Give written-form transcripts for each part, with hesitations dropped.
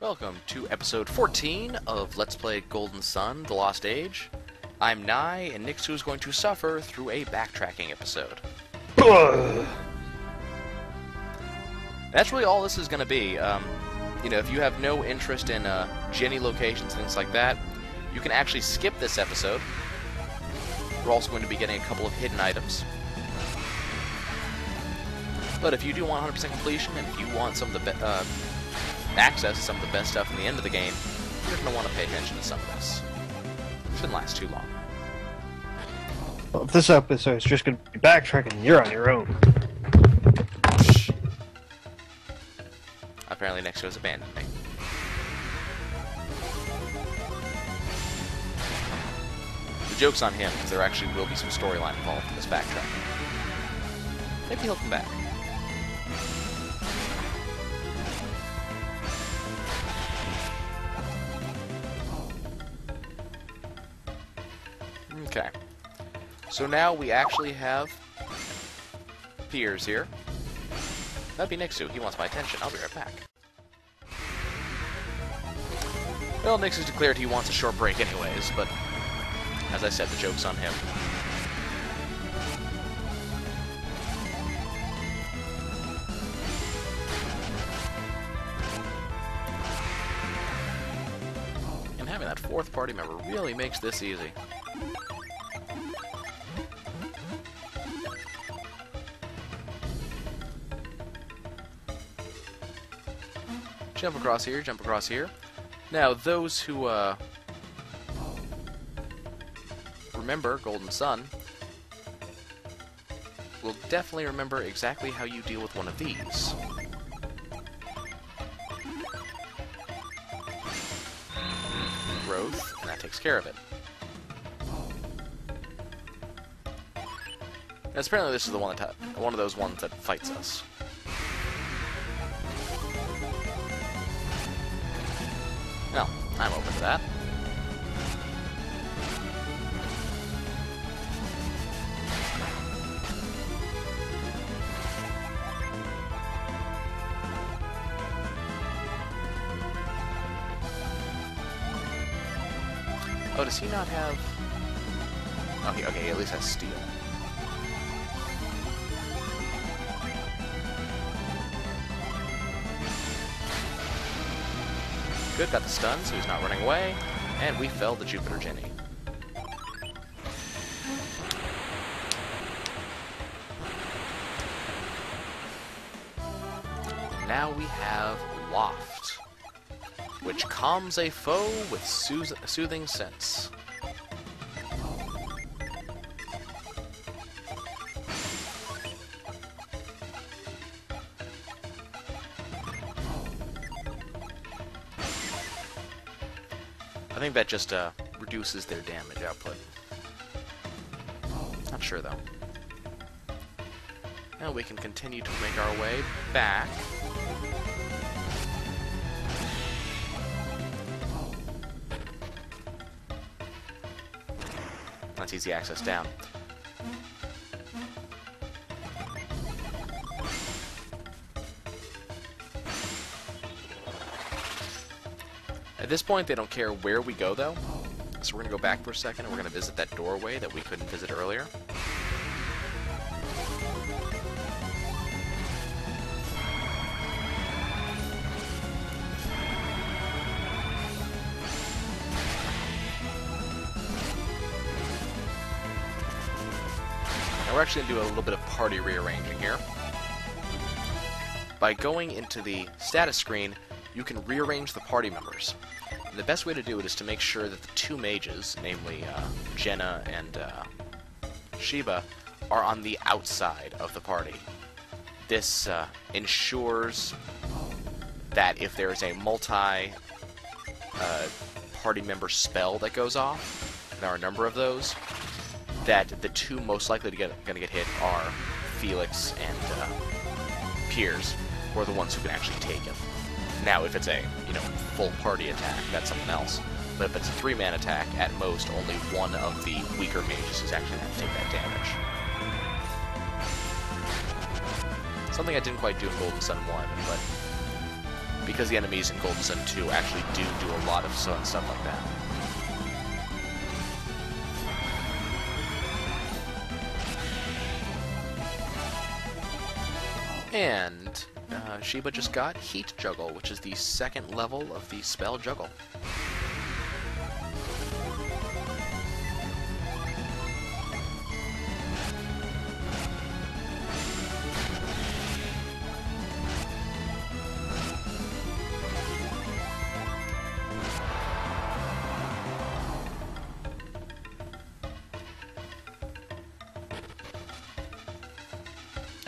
Welcome to episode 14 of Let's Play Golden Sun, The Lost Age. I'm Nye, and Nixu is going to suffer through a backtracking episode. That's really all this is going to be. If you have no interest in Jenny locations, things like that, you can actually skip this episode. We're also going to be getting a couple of hidden items. But if you do want 100% completion, and if you want some of the access to some of the best stuff in the end of the game, you're going to want to pay attention to some of this. It shouldn't last too long. Well, if this episode is just going to be backtracking, you're on your own. Shh. Apparently Nexo has abandoned me. The joke's on him, because there actually will be some storyline involved in this backtracking. Maybe he'll come back. Okay, so now we actually have Piers here. That'd be Nixu. He wants my attention. I'll be right back. Well, Nixu's declared he wants a short break anyways, but as I said, the joke's on him. And having that fourth party member really makes this easy. Jump across here, jump across here. Now, those who remember Golden Sun will definitely remember exactly how you deal with one of these. Growth, and that takes care of it. And apparently this is the one that one of those ones that fights us. Well, I'm open to that. Oh, does he not have... Oh, okay, he at least has steel. Good, got the stun, so he's not running away, and we felled the Jupiter Jenny. Now we have Loft, which calms a foe with soothing sense. I think that just reduces their damage output. Not sure though. Now we can continue to make our way back. That's easy access down. At this point, they don't care where we go, though. So we're going to go back for a second, and we're going to visit that doorway that we couldn't visit earlier. Now we're actually going to do a little bit of party rearranging here. By going into the status screen, you can rearrange the party members. And the best way to do it is to make sure that the two mages, namely Jenna and Sheba, are on the outside of the party. This ensures that if there is a multi-party member spell that goes off, and there are a number of those, that the two most likely to get hit are Felix and Piers, who are the ones who can actually take him. Now, if it's a, full party attack, that's something else. But if it's a three-man attack, at most, only one of the weaker mages is actually going to take that damage. Something I didn't quite do in Golden Sun 1, but because the enemies in Golden Sun 2 actually do a lot of fun stuff like that. And Sheba just got Heat Juggle, which is the second level of the spell Juggle.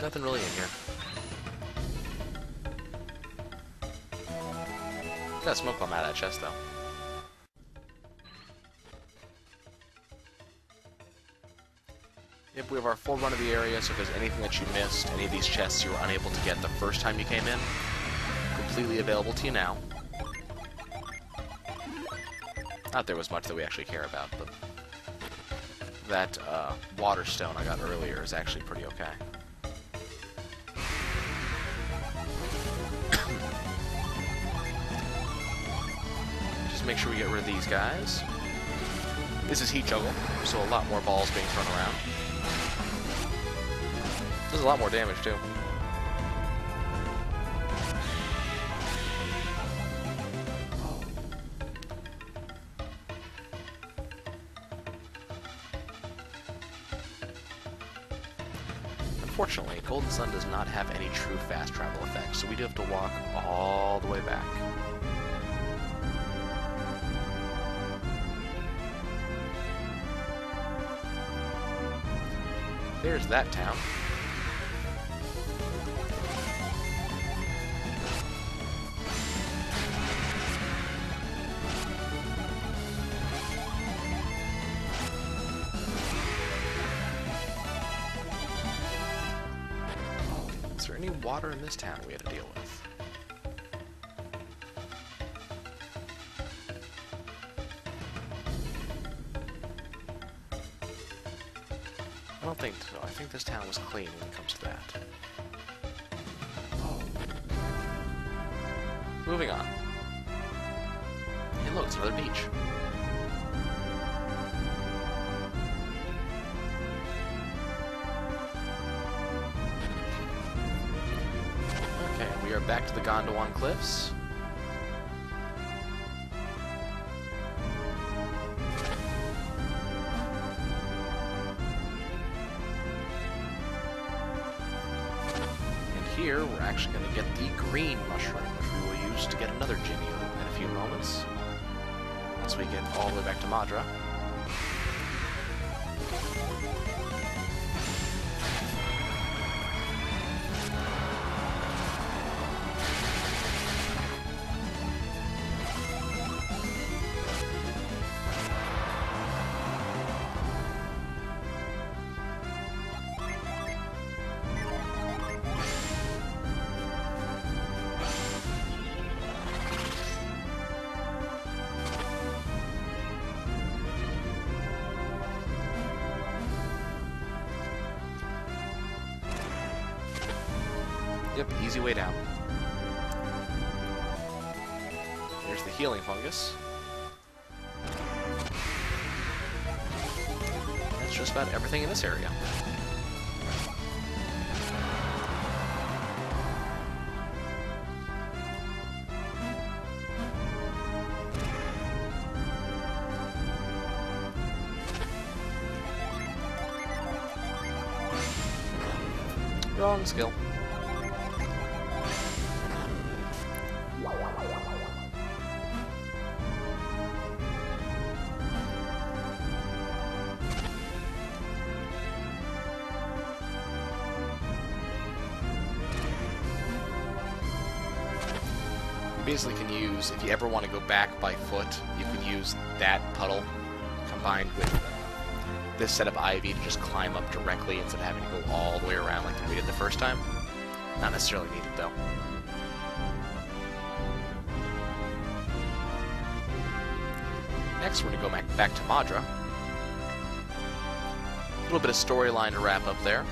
Nothing really in here. Got smoke bomb out of that chest, though. Yep, we have our full run of the area, so if there's anything that you missed, any of these chests you were unable to get the first time you came in, completely available to you now. Not there was much that we actually care about, but that water stone I got earlier is actually pretty okay. Make sure we get rid of these guys. This is Heat Juggle, so a lot more balls being thrown around. Does a lot more damage, too. Unfortunately, Golden Sun does not have any true fast travel effects, so we do have to walk all the way back. There's that town. Is there any water in this town we had to deal with? I don't think so. I think this town was clean when it comes to that. Moving on. Hey look, it's another beach. Okay, we are back to the Gondwan Cliffs. Here, we're actually going to get the green mushroom, which we will use to get another Jimmy in a few moments. Once we get all the way back to Madra. Yep, easy way down. There's the healing fungus. That's just about everything in this area. Wrong skill. You basically can use, if you ever want to go back by foot, you can use that puddle combined with this set of ivy to just climb up directly instead of having to go all the way around like we did the first time. Not necessarily needed, though. Next, we're going to go back to Madra. A little bit of storyline to wrap up there.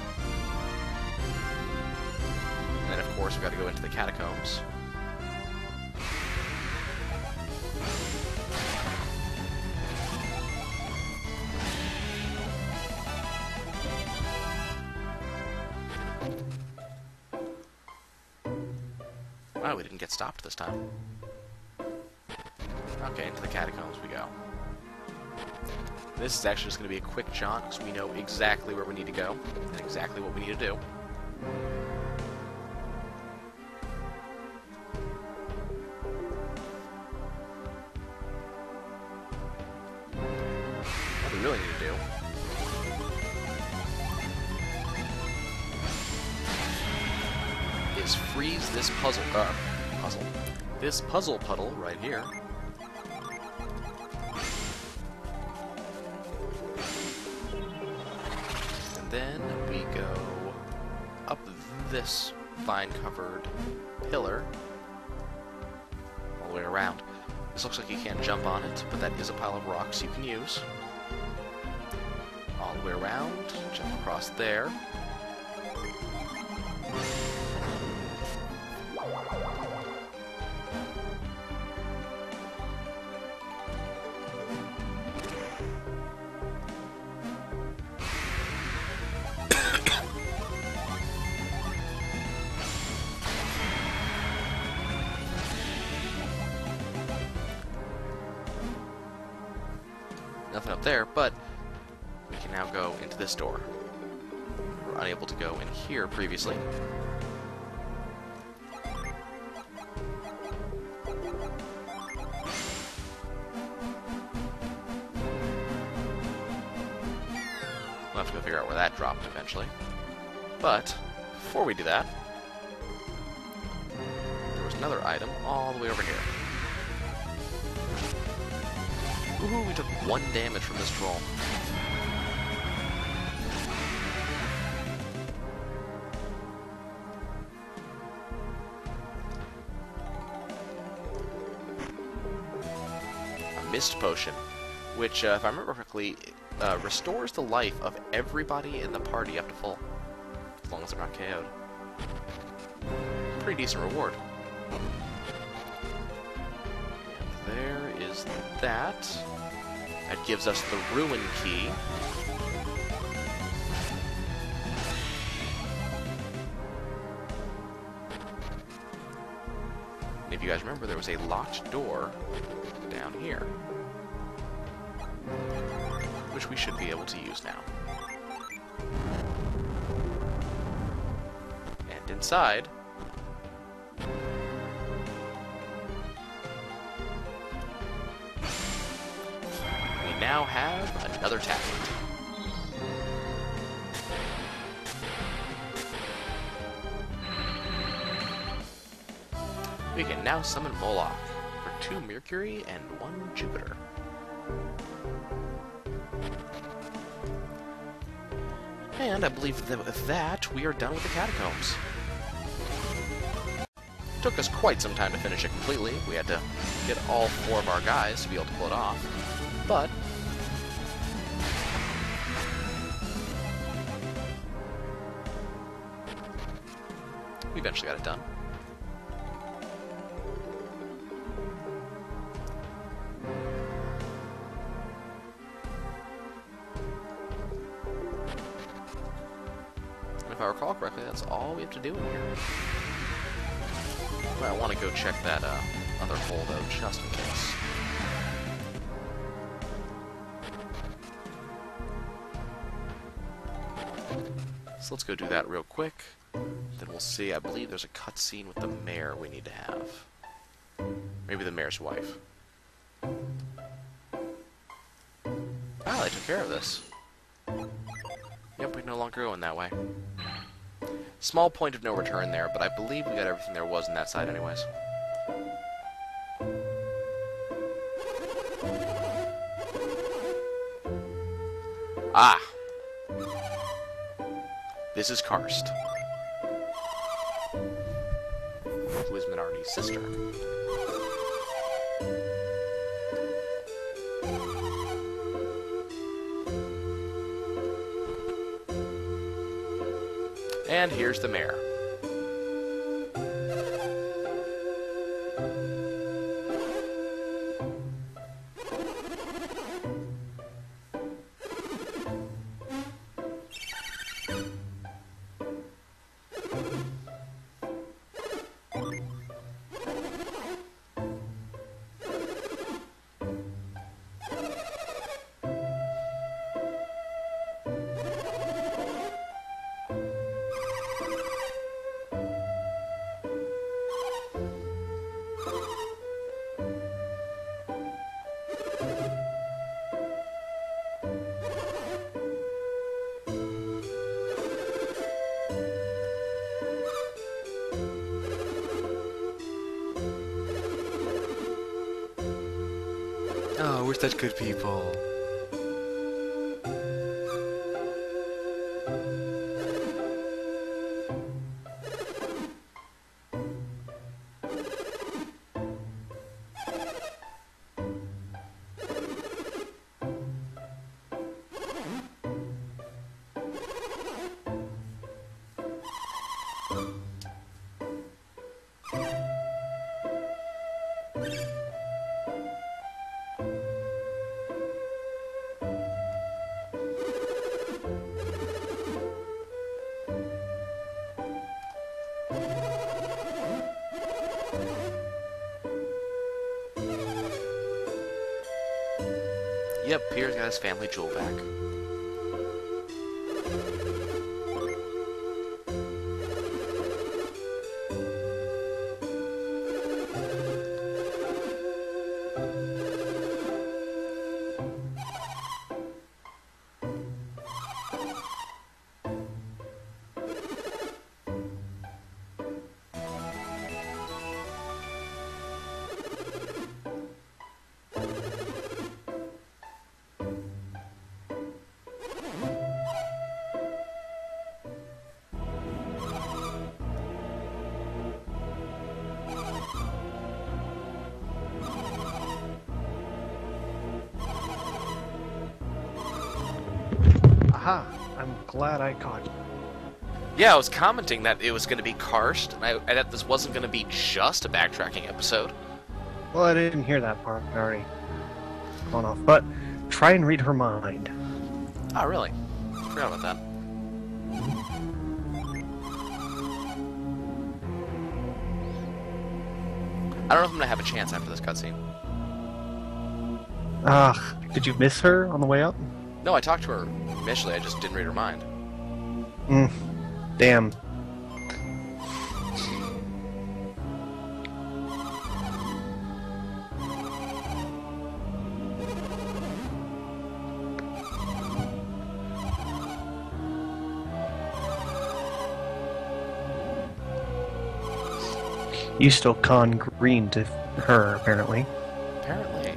And then, of course, we've got to go into the catacombs. Wow, we didn't get stopped this time. Okay, into the catacombs we go. This is actually just going to be a quick jaunt, because we know exactly where we need to go, and exactly what we need to do. What we really need to do is freeze this this puzzle puddle right here. And then we go up this vine-covered pillar all the way around. This looks like you can't jump on it, but that is a pile of rocks you can use. All the way around, jump across there. Nothing up there, but we can now go into this door. We were unable to go in here previously. We'll have to go figure out where that dropped eventually. But, before we do that, there was another item all the way over here. Woohoo, we took 1 damage from this troll. A mist potion, which, if I remember correctly, restores the life of everybody in the party up to full, as long as they're not KO'd. Pretty decent reward. And there is that. That gives us the ruin key. And if you guys remember, there was a locked door down here, which we should be able to use now. And inside, we now have another tablet. We can now summon Moloch for 2 Mercury and 1 Jupiter. And I believe that with that, we are done with the catacombs. It took us quite some time to finish it completely. We had to get all 4 of our guys to be able to pull it off. But we eventually got it done. And if I recall correctly, that's all we have to do in here. But I want to go check that other hole, though, just in case. So let's go do that real quick. Then we'll see. I believe there's a cutscene with the mayor we need to have. Maybe the mayor's wife. Ah, they took care of this. Yep, we can no longer go in that way. Small point of no return there, but I believe we got everything there was in that side anyways. Ah! This is Karst, who is Minardi's sister. And here's the mayor. Oh, we're such good people. Yep, Pierre's got his family jewel back. Aha! I'm glad I caught you. Yeah, I was commenting that it was going to be Karst, and I that this wasn't going to be just a backtracking episode. Well, I didn't hear that part. I already gone off. But try and read her mind. Oh, really? Forgot about that. I don't know if I'm going to have a chance after this cutscene. Did you miss her on the way up? No, I talked to her initially, I just didn't read her mind. Damn. You still con green to her, apparently. Apparently.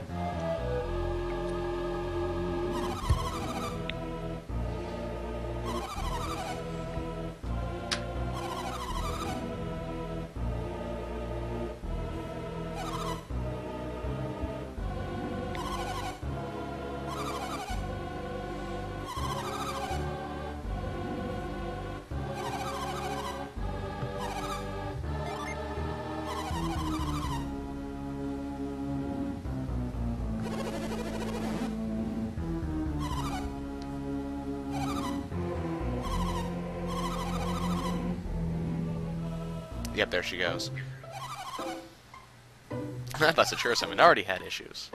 Yep, there she goes. I thought Satura already had issues.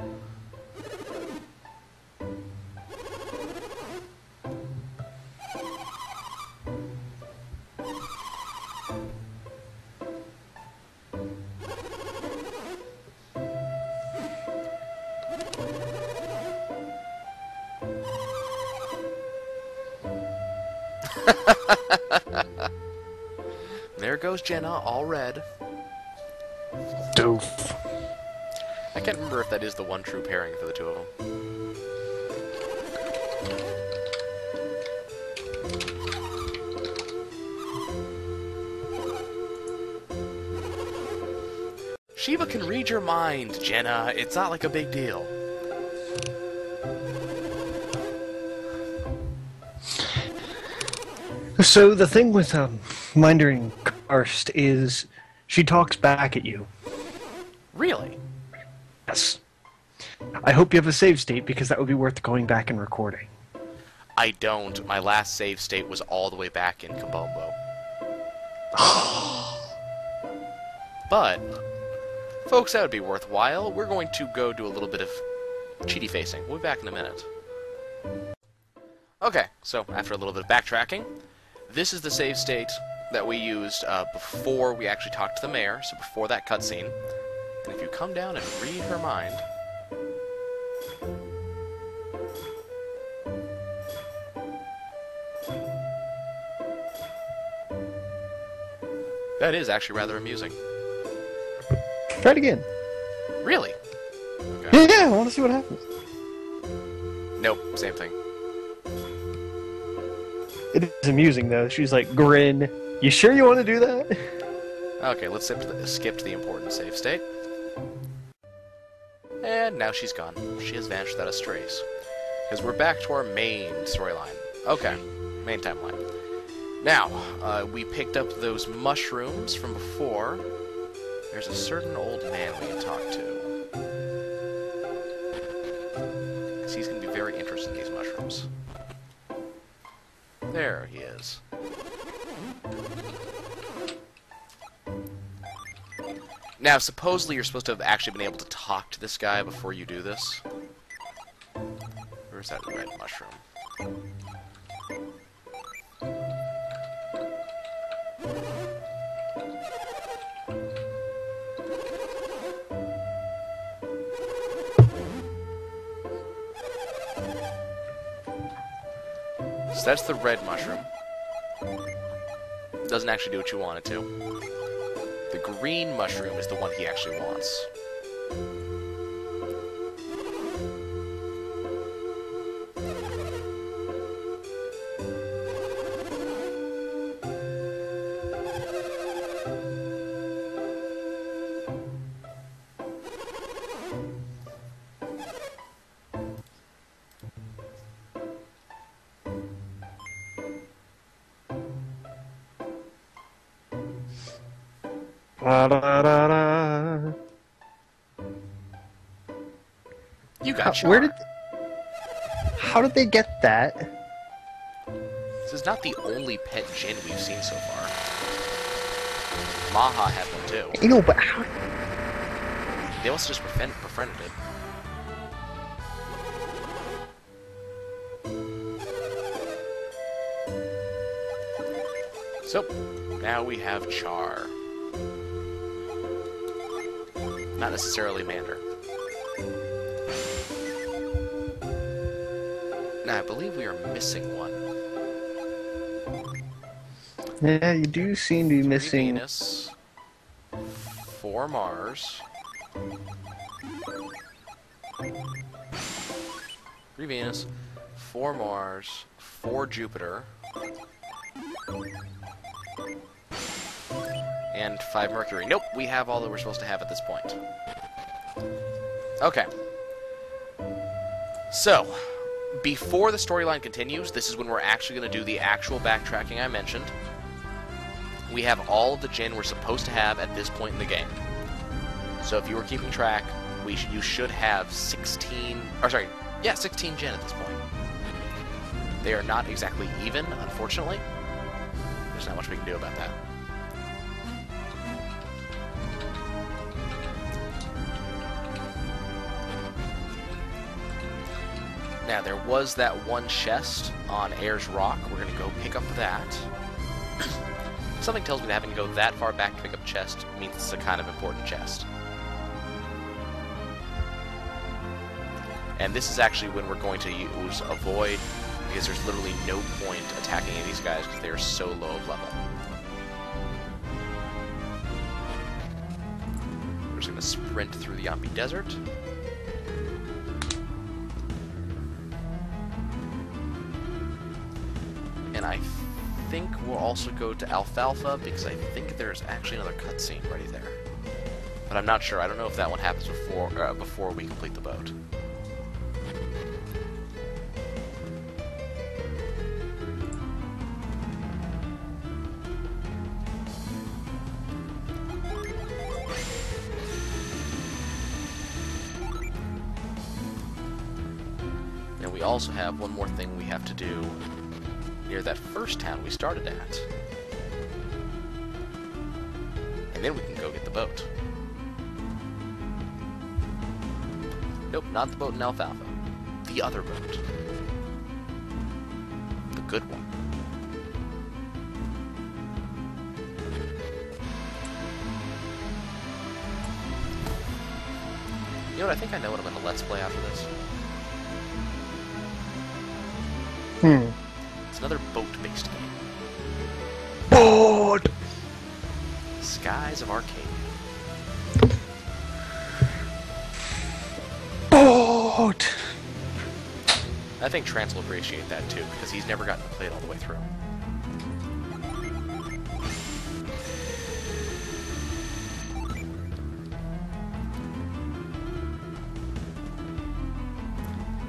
There goes Jenna, all red. Doof. I can't remember if that is the one true pairing for the two of them. Shiva can read your mind, Jenna. It's not like a big deal. So the thing with Minder Karst is she talks back at you. Really? Yes. I hope you have a save state because that would be worth going back and recording. I don't. My last save state was all the way back in Kabombo. But, folks, that would be worthwhile. We're going to go do a little bit of cheaty facing. We'll be back in a minute. Okay, so after a little bit of backtracking, this is the save state that we used before we actually talked to the mayor, so before that cutscene. And if you come down and read her mind... that is actually rather amusing. Try it again. Really? Okay. Yeah, I want to see what happens. Nope, same thing. It is amusing though. She's like, grin. You sure you want to do that? Okay, let's skip to the important save state. And now she's gone. She has vanished without us trace. Because we're back to our main storyline. Okay, main timeline. Now, we picked up those mushrooms from before. There's a certain old man we can talk to. Because he's going to be very interested in these mushrooms. There he is. Now, supposedly you're supposed to have actually been able to talk to this guy before you do this. Where's that red mushroom? So that's the red mushroom. Doesn't actually do what you want it to. The green mushroom is the one he actually wants. Da-da-da-da. You got Char. How did they get that? This is not the only pet Jinn we've seen so far. Maha had one too. You know, but how? They must have just befriended it. So, now we have Char. Not necessarily Mander. Now, I believe we are missing one. Yeah, you do seem to be 3 missing. Venus, 4 Mars, 3 Venus, 4 Mars, 4 Jupiter, and 5 Mercury. Nope, we have all that we're supposed to have at this point. Okay. So, before the storyline continues, this is when we're actually going to do the actual backtracking I mentioned. We have all of the Jinn we're supposed to have at this point in the game. So if you were keeping track, you should have 16 Jinn at this point. They are not exactly even, unfortunately. There's not much we can do about that. Now, there was that one chest on Ayers Rock. We're going to go pick up that. Something tells me that having to go that far back to pick up a chest means it's a kind of important chest. And this is actually when we're going to use Avoid, because there's literally no point attacking any of these guys because they are so low of level. We're just going to sprint through the Yampi Desert. And I think we'll also go to Alfalfa, because I think there's actually another cutscene right there. But I'm not sure. I don't know if that one happens before we complete the boat. And we also have one more thing we have to do near that first town we started at. And then we can go get the boat. Nope, not the boat in Alfalfa. The other boat. The good one. You know what, I think I know what I'm going to Let's Play after this. It's another boat-based game. Boat! Skies of Arcadia. What? I think Trance will appreciate that too, because he's never gotten to play it all the way through.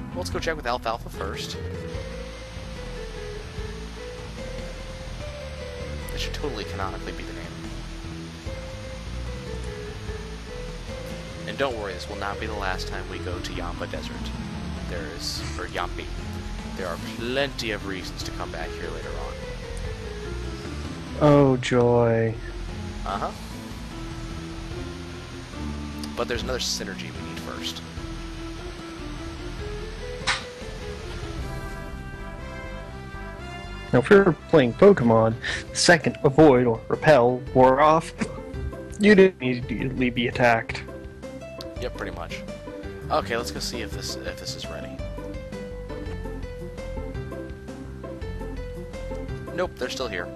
Well, let's go check with Alfalfa first. That should totally canonically be the name. And don't worry, this will not be the last time we go to Yamba Desert. Or Yampi. There are plenty of reasons to come back here later on. Oh, joy. Uh-huh. But there's another synergy we need first. Now, if you're playing Pokemon, the second Avoid or Repel wore off, you didn't immediately be attacked. Yep, pretty much. Okay, let's go see if this is ready. Nope, they're still here.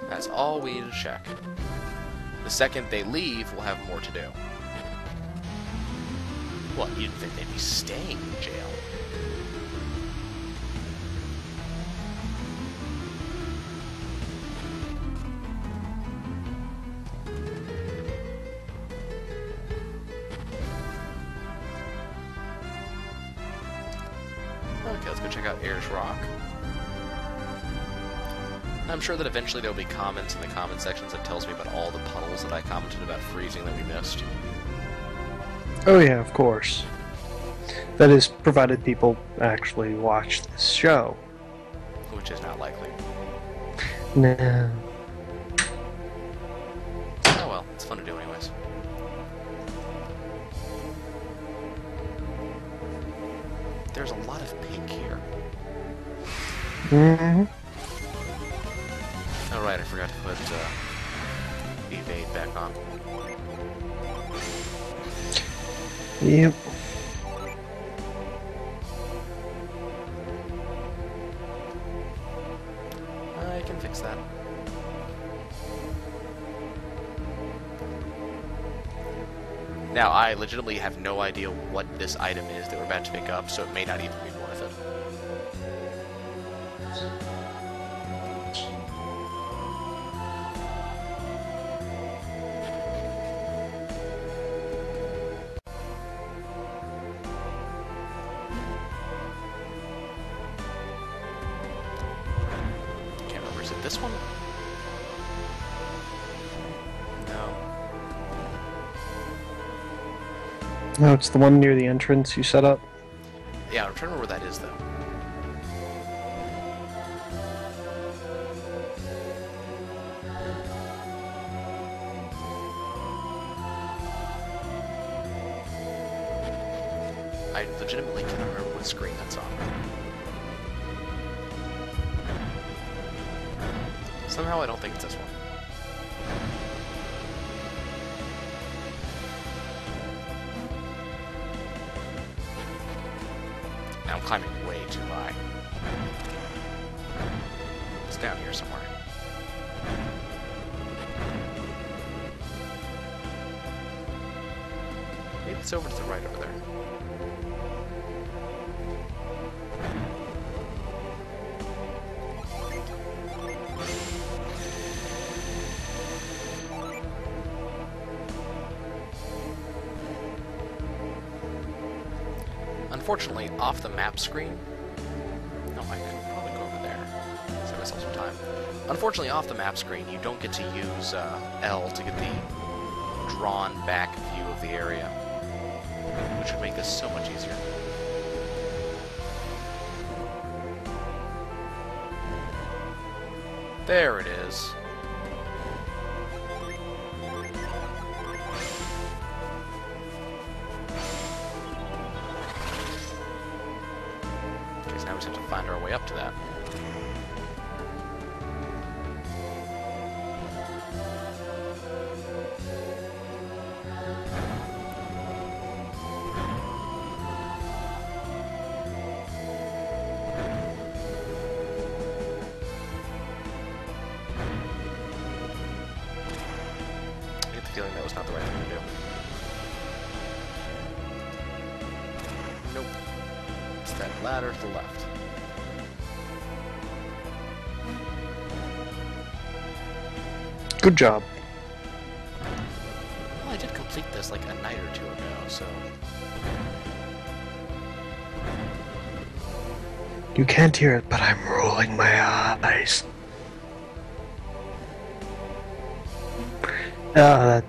That's all we need to check. The second they leave, we'll have more to do. Well, you didn't think they'd be staying in jail. Okay, let's go check out Ayers Rock. I'm sure that eventually there'll be comments in the comment sections that tells me about all the puddles that I commented about freezing that we missed. Oh yeah, of course. That is, provided people actually watch this show. Which is not likely. No. Oh well, it's fun to do anyways. There's a lot of pink here. Mm-hmm. Oh right, I forgot to put evade back on. Yep. I can fix that. Now, I legitimately have no idea what this item is that we're about to pick up, so it may not even be worth it. Can't remember, is it this one? No. No, it's the one near the entrance you set up. Yeah, I'm trying to remember where that is, though. I legitimately cannot remember what screen that's on. Somehow I don't think it's this one. Now I'm climbing way too high. It's down here somewhere. Maybe it's over to the right over there. Unfortunately, off the map screen... No, I could probably go over there. Save myself some time. Unfortunately, off the map screen, you don't get to use L to get the drawn back view of the area, which would make this so much easier. There it is. Okay, so now we just have to find our way up to that. feeling that was not the right thing to do. Nope. It's that ladder to the left. Good job. Well, I did complete this like a night or two ago, so... You can't hear it, but I'm rolling my eyes. That...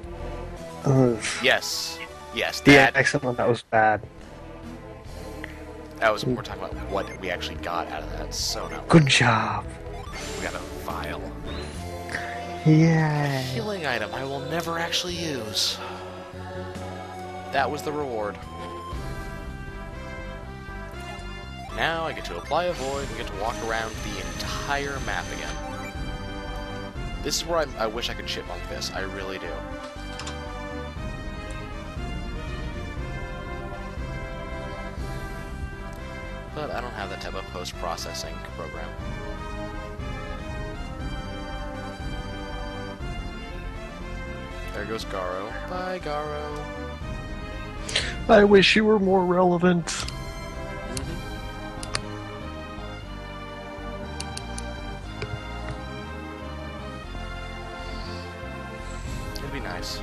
Yes. Yes, The that... accent on that was bad. That was... We're talking about what we actually got out of that, so not... Good job. We got a vial. Yeah. Healing item I will never actually use. That was the reward. Now I get to apply a void and get to walk around the entire map again. This is where I wish I could chipmunk this. I really do. But I don't have that type of post-processing program. There goes Garo. Bye, Garo. I wish you were more relevant. It'd be nice.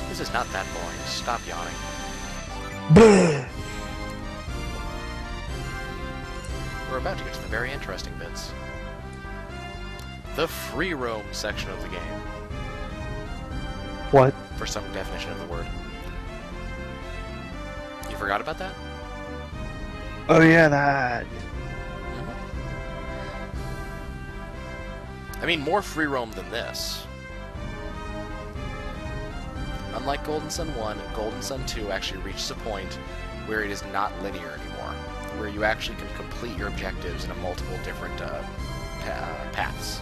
This is not that boring. Stop yawning. We're about to get to the very interesting bits. The free roam section of the game. What? For some definition of the word. You forgot about that? Oh yeah, that. I mean, more free roam than this. Unlike Golden Sun 1, Golden Sun 2 actually reaches a point where it is not linear anymore, where you actually can complete your objectives in a multiple different paths.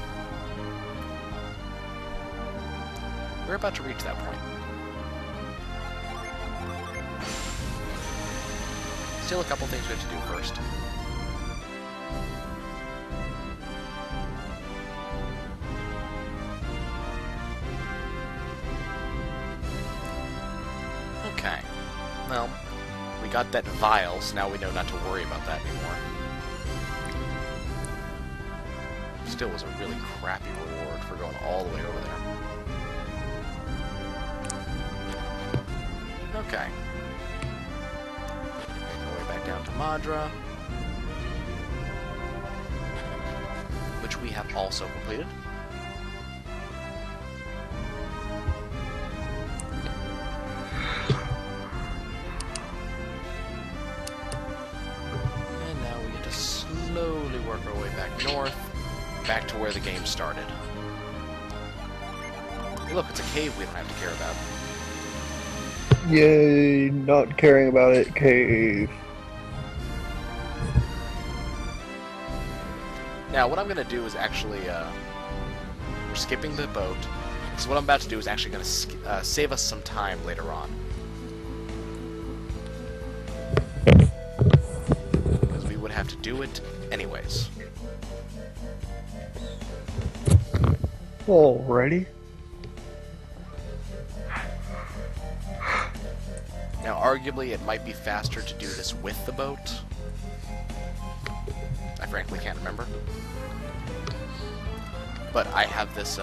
We're about to reach that point. Still a couple things we have to do first. Okay. Well, we got that vial, so now we know not to worry about that anymore. Still was a really crappy reward for going all the way over there. Okay. Make our way back down to Madra, which we have also completed. And now we get to slowly work our way back north, back to where the game started. Hey, look, it's a cave we don't have to care about. Yay, not caring about it, cave. Now, what I'm going to do is actually, we're skipping the boat, so what I'm about to do is actually going to save us some time later on. Because we would have to do it anyways. Alrighty. Now, arguably, it might be faster to do this with the boat. I frankly can't remember. But I have this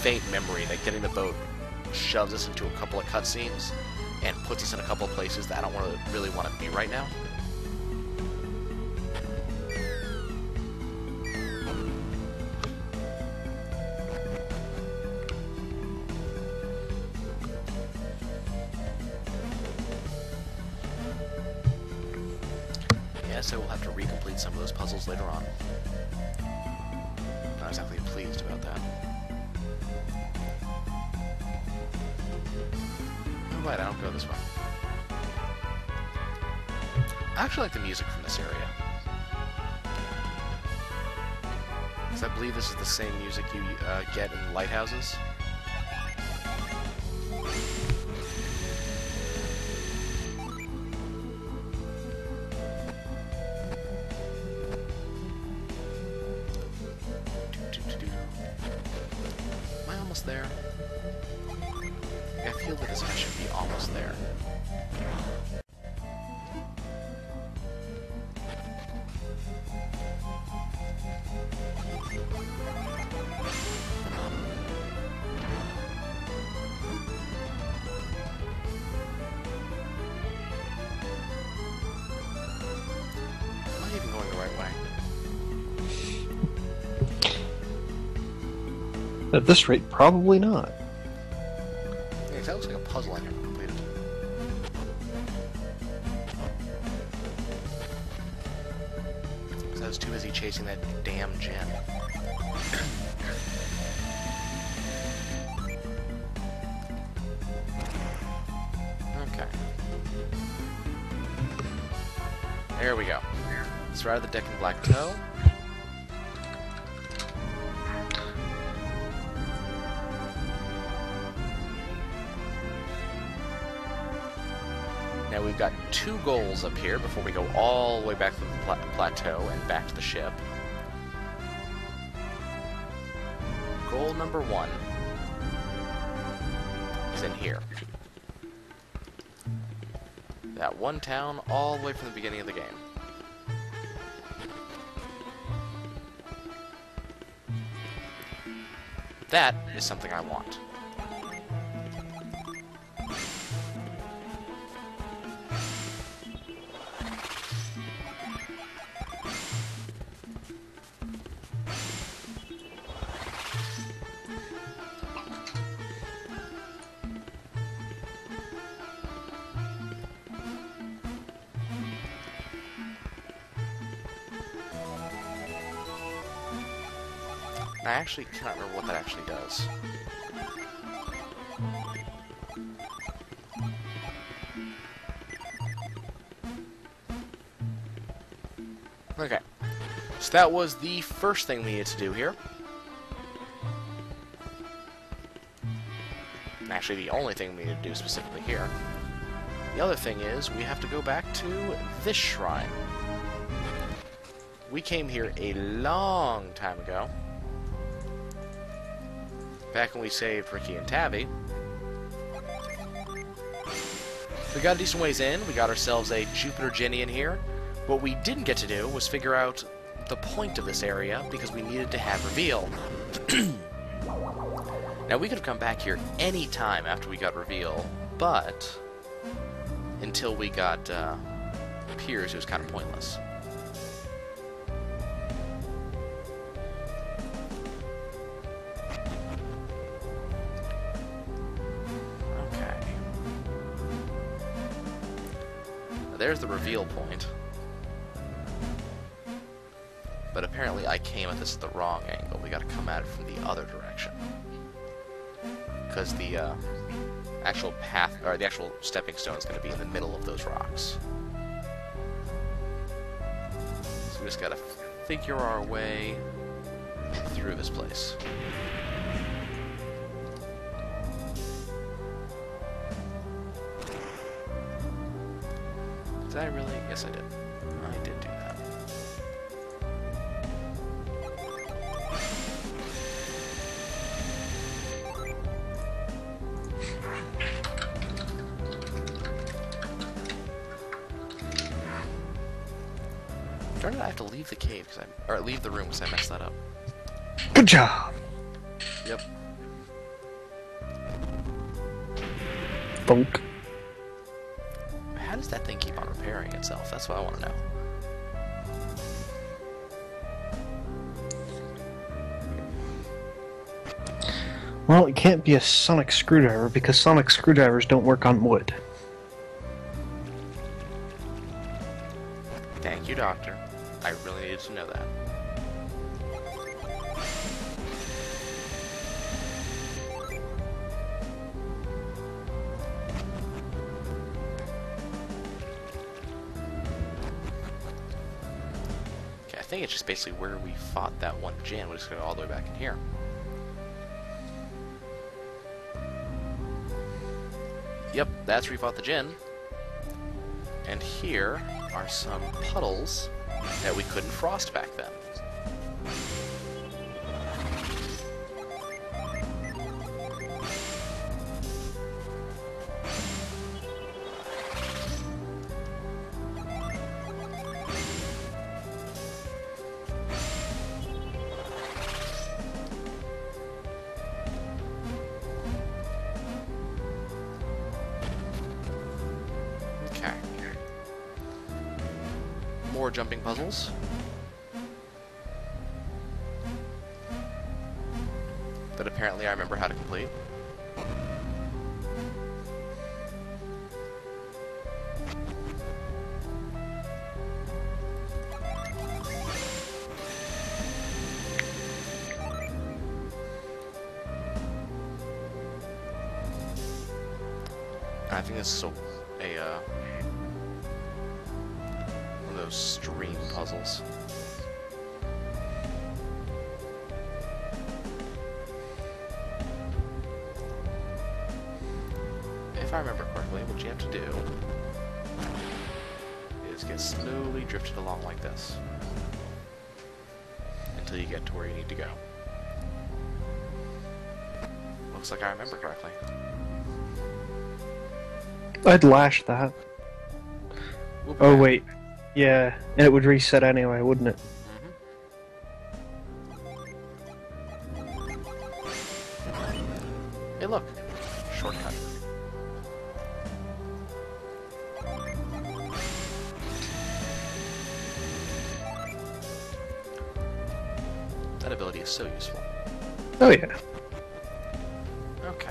faint memory that getting the boat shoves us into a couple of cutscenes and puts us in a couple of places that I don't really want to be right now. So we'll have to recomplete some of those puzzles later on. Not exactly pleased about that. Oh, right, I don't go this way. I actually like the music from this area. Because I believe this is the same music you get in lighthouses. At this rate, probably not. Yeah, that looks like a puzzle I never completed. Because I was too busy chasing that damn gem. Okay. There we go. Let's ride the Deccan Plateau. Now we've got 2 goals up here before we go all the way back to the plateau and back to the ship. Goal number 1 is in here. That one town all the way from the beginning of the game. That is something I want. I actually cannot remember what that actually does. Okay. So that was the first thing we needed to do here. And actually the only thing we need to do specifically here. The other thing is we have to go back to this shrine. We came here a long time ago. Back when we saved Ricky and Tabby. We got a decent ways in. We got ourselves a Jupiter Jenny in here. What we didn't get to do was figure out the point of this area because we needed to have reveal. Now we could have come back here any time after we got reveal, but until we got Piers, it was kind of pointless. There's the reveal point. But apparently I came at this at the wrong angle. We gotta come at it from the other direction. Because the actual path, or the actual stepping stone is gonna be in the middle of those rocks. So we just gotta figure our way through this place. Did I really? Yes, I did. I did do that. Darn it, I have to leave the cave, or leave the room because I messed that up. Good job! Yep. Bonk. How does that thing keep on repairing itself? That's what I want to know. Well, it can't be a sonic screwdriver because sonic screwdrivers don't work on wood. Thank you, Doctor. I really needed to know that. Okay, I think it's just basically where we fought that one Jin. We'll just go all the way back in here. Yep, that's where we fought the Jin. And here are some puddles that we couldn't frost back then. Okay. More jumping puzzles. that apparently I remember how to complete. I think this is one of those stream puzzles. If I remember correctly, what you have to do is get slowly drifted along like this until you get to where you need to go. Looks like I remember correctly. I'd lash that. Oh, back. wait. Yeah, and it would reset anyway, wouldn't it? Hey, look. Shortcut. That ability is so useful. Oh, yeah. Okay.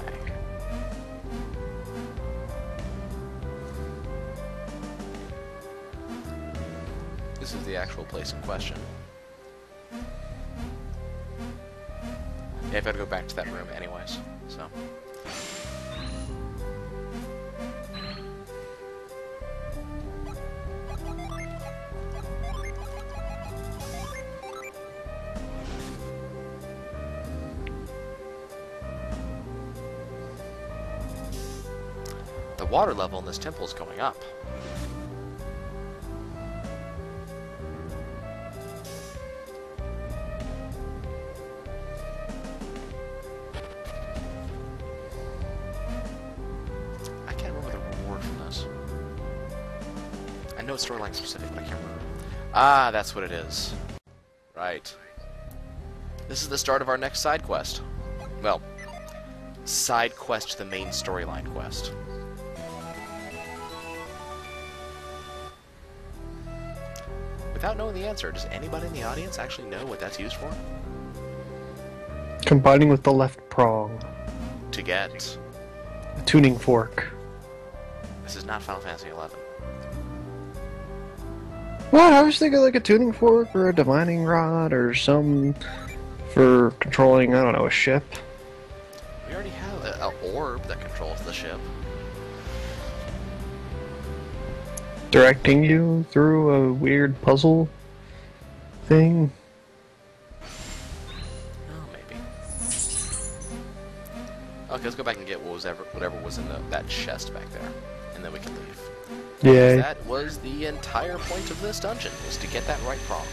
This is the actual place in question. Yeah, I've got to go back to that room anyways, so... The water level in this temple is going up. I can't remember the reward from this. I know it's storyline specific, but I can't remember. Ah, that's what it is. Right. This is the start of our next side quest. Well, side quest to the main storyline quest. Without knowing the answer, does anybody in the audience actually know what that's used for? Combining with the left prong. To get... A tuning fork. This is not Final Fantasy XI. What? I was thinking like a tuning fork or a divining rod or some for controlling, I don't know, a ship. We already have an orb that controls the ship. Directing you through a weird puzzle thing. Oh, maybe. Okay, let's go back and get whatever was in that chest back there, and then we can leave. Yeah. That was the entire point of this dungeon, was to get that right prong.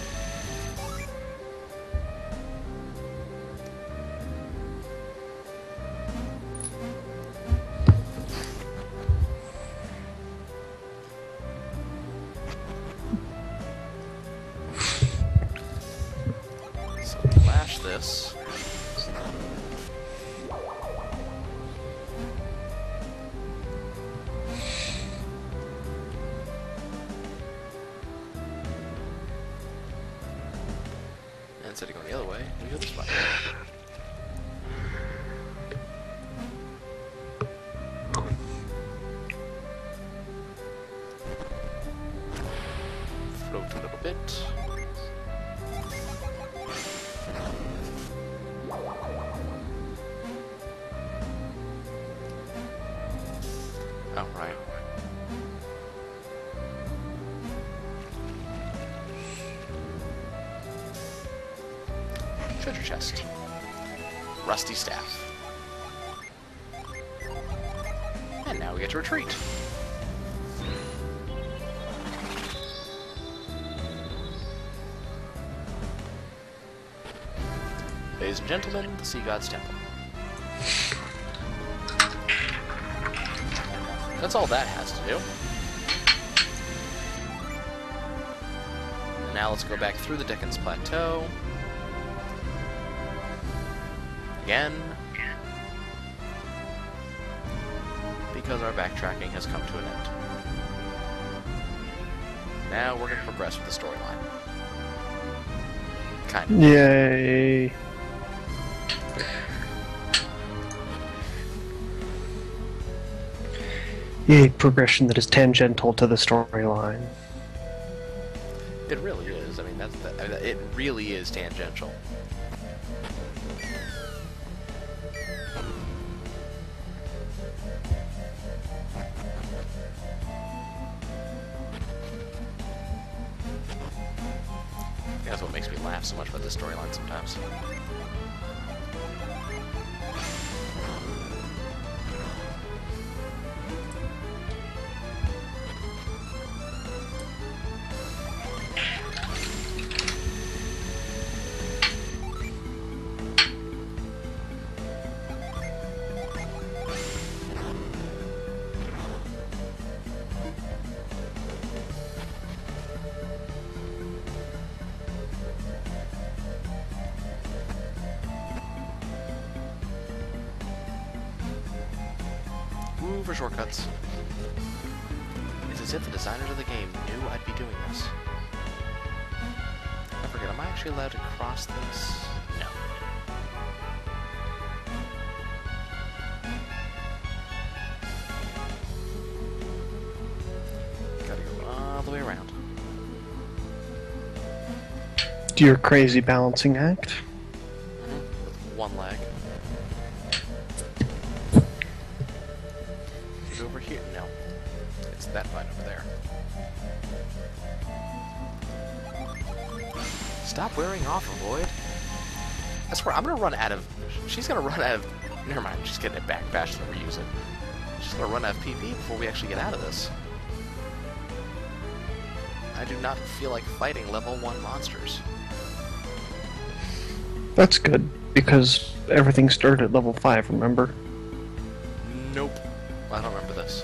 So flash this. Instead of going the other way, we go this way. Float a little bit. Oh, right. Treasure chest. Rusty staff. And now we get to retreat. Ladies and gentlemen, the Sea God's Temple. That's all that has to do. And now let's go back through the Dickens Plateau. Again. Because our backtracking has come to an end. Now we're going to progress with the storyline. Kind of. Yay. A progression that is tangential to the storyline. It really is. I mean, it really is tangential. That's what makes me laugh so much about this storyline sometimes. Ooh, for shortcuts. It's as if the designers of the game knew I'd be doing this. I forget, am I actually allowed to cross this? No. Gotta go all the way around. Do your crazy balancing act. With one leg. Is it over here? No. It's that vine over there. Stop wearing off, Avoid. I swear, I'm gonna run out of... She's gonna run out of... Never mind, she's getting it back. Bash will reuse it. She's gonna run out of PP before we actually get out of this. I do not feel like fighting level 1 monsters. That's good, because everything started at level 5, remember? Nope. I don't remember this.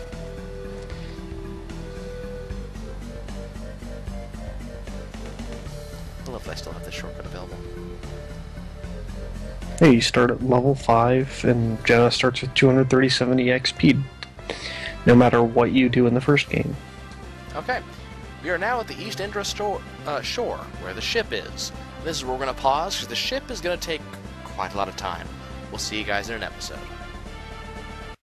I love that I still have this shortcut available. Hey, you start at level 5, and Jenna starts with 237 EXP, no matter what you do in the first game. Okay. We are now at the East Indra shore, where the ship is. This is where we're going to pause, because the ship is going to take quite a lot of time. We'll see you guys in an episode.